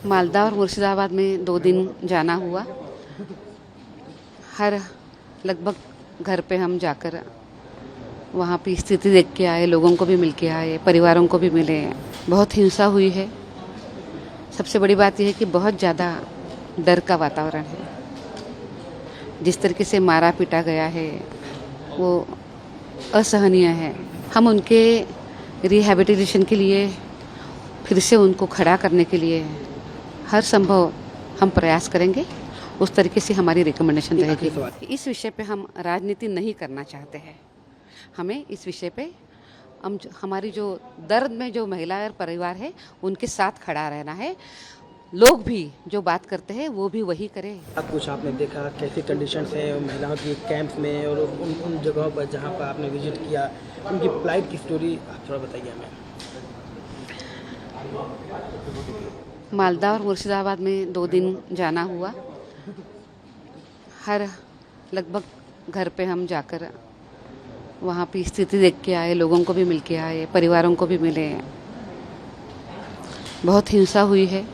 मालदा और मुर्शिदाबाद में 2 दिन जाना हुआ। हर लगभग घर पे हम जाकर वहाँ की स्थिति देख के आए, लोगों को भी मिल के आए, परिवारों को भी मिले। बहुत हिंसा हुई है। सबसे बड़ी बात यह है कि बहुत ज़्यादा डर का वातावरण है। जिस तरीके से मारा पीटा गया है वो असहनीय है। हम उनके रिहैबिलिटेशन के लिए, फिर से उनको खड़ा करने के लिए हर संभव हम प्रयास करेंगे। उस तरीके से हमारी रिकमेंडेशन रहेगी। इस विषय पे हम राजनीति नहीं करना चाहते हैं। हमें इस विषय पे हमारी जो दर्द में जो महिला और परिवार है उनके साथ खड़ा रहना है। लोग भी जो बात करते हैं वो भी वही करें। कुछ आपने देखा कैसी कंडीशंस हैं महिलाओं की कैंप्स में और उन जगहों पर जहां पर आपने विजिट किया, उनकी फ्लाइट की स्टोरी आप थोड़ा बताइए हमें। मालदा और मुर्शिदाबाद में 2 दिन जाना हुआ। हर लगभग घर पे हम जाकर वहाँ की स्थिति देख के आए, लोगों को भी मिल के आए, परिवारों को भी मिले। बहुत हिंसा हुई है।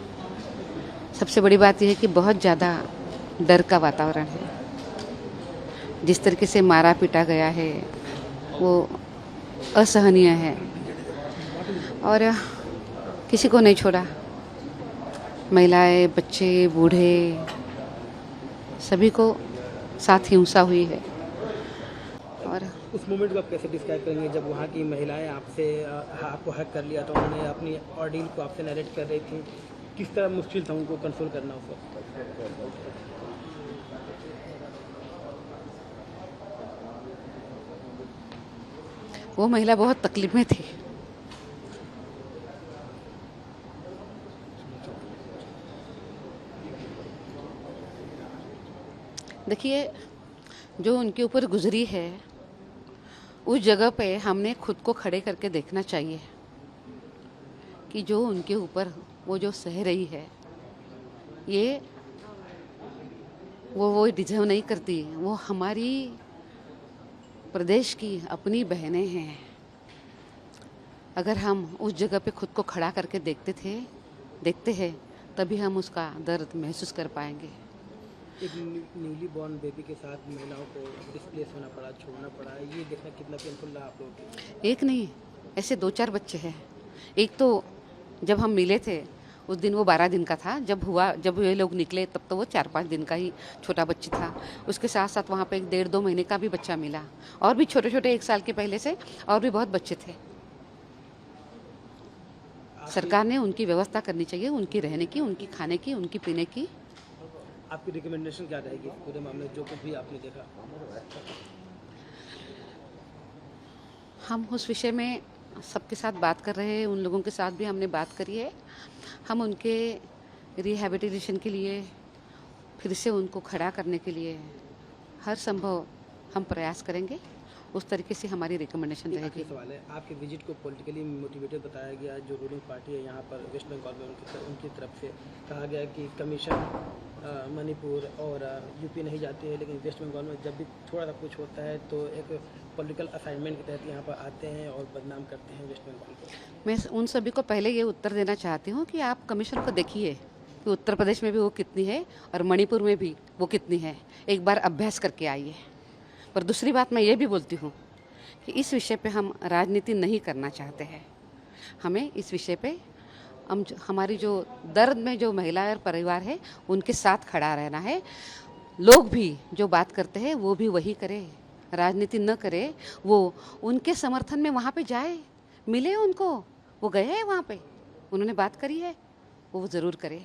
सबसे बड़ी बात यह है कि बहुत ज़्यादा डर का वातावरण है। जिस तरीके से मारा पीटा गया है वो असहनीय है और किसी को नहीं छोड़ा। महिलाएं, बच्चे, बूढ़े, सभी को साथ हिंसा हुई है। और उस मोमेंट को आप कैसे डिस्क्राइब करेंगे जब वहाँ की महिलाएं आपको हक कर लिया तो उन्होंने अपनी ऑर्डील को आपसे नरेट कर रही थी, किस तरह मुश्किल था उनको कंट्रोल करना उस वक्त? वो महिला बहुत तकलीफ में थी। देखिए, जो उनके ऊपर गुजरी है उस जगह पे हमने खुद को खड़े करके देखना चाहिए कि जो उनके ऊपर वो जो सह रही है ये वो डिजर्व नहीं करती। वो हमारी प्रदेश की अपनी बहनें हैं। अगर हम उस जगह पे खुद को खड़ा करके देखते हैं तभी हम उसका दर्द महसूस कर पाएंगे। एक न्यूली बॉर्न बेबी के साथ महिलाओं को डिस्प्लेस होना पड़ा, छोड़ना पड़ा, ये देखना कितना पेनफुल रहा आप लोगों के लिए? एक नहीं, ऐसे 2-4 बच्चे हैं। एक तो जब हम मिले थे उस दिन वो 12 दिन का था। जब ये लोग निकले तब तो वो 4-5 दिन का ही छोटा बच्ची था। उसके साथ साथ वहाँ पे एक 1.5-2 महीने का भी बच्चा मिला और भी छोटे छोटे 1 साल के पहले से और भी बहुत बच्चे थे। सरकार ने उनकी व्यवस्था करनी चाहिए, उनकी रहने की, उनकी खाने की, उनकी पीने की। आपकी रिकमेंडेशन क्या रहेगी पूरे मामले में जो कुछ भी आपने देखा? हम उस विषय में सबके साथ बात कर रहे हैं। उन लोगों के साथ भी हमने बात करी है। हम उनके रिहैबिलिटेशन के लिए, फिर से उनको खड़ा करने के लिए हर संभव हम प्रयास करेंगे। उस तरीके से हमारी रिकमेंडेशन रहेगी। सवाल है, आपके विजिट को पॉलिटिकली मोटिवेटेड बताया गया। जो रूलिंग पार्टी है यहाँ पर वेस्ट बंगाल में उनकी तरफ से कहा गया कि कमीशन मणिपुर और यूपी नहीं जाती है, लेकिन वेस्ट बंगाल में जब भी थोड़ा सा कुछ होता है तो एक पॉलिटिकल असाइनमेंट के तहत यहाँ पर आते हैं और बदनाम करते हैं वेस्ट बंगाल को। मैं उन सभी को पहले ये उत्तर देना चाहती हूँ कि आप कमीशन को देखिए कि उत्तर प्रदेश में भी वो कितनी है और मणिपुर में भी वो कितनी है। एक बार अभ्यास करके आइए। पर दूसरी बात मैं ये भी बोलती हूँ कि इस विषय पे हम राजनीति नहीं करना चाहते हैं। हमें इस विषय पे हमारी जो दर्द में जो महिला और परिवार है उनके साथ खड़ा रहना है। लोग भी जो बात करते हैं वो भी वही करें, राजनीति न करे। वो उनके समर्थन में वहाँ पे जाए, मिले उनको। वो गए हैं वहाँ पे, उन्होंने बात करी है, वो ज़रूर करे।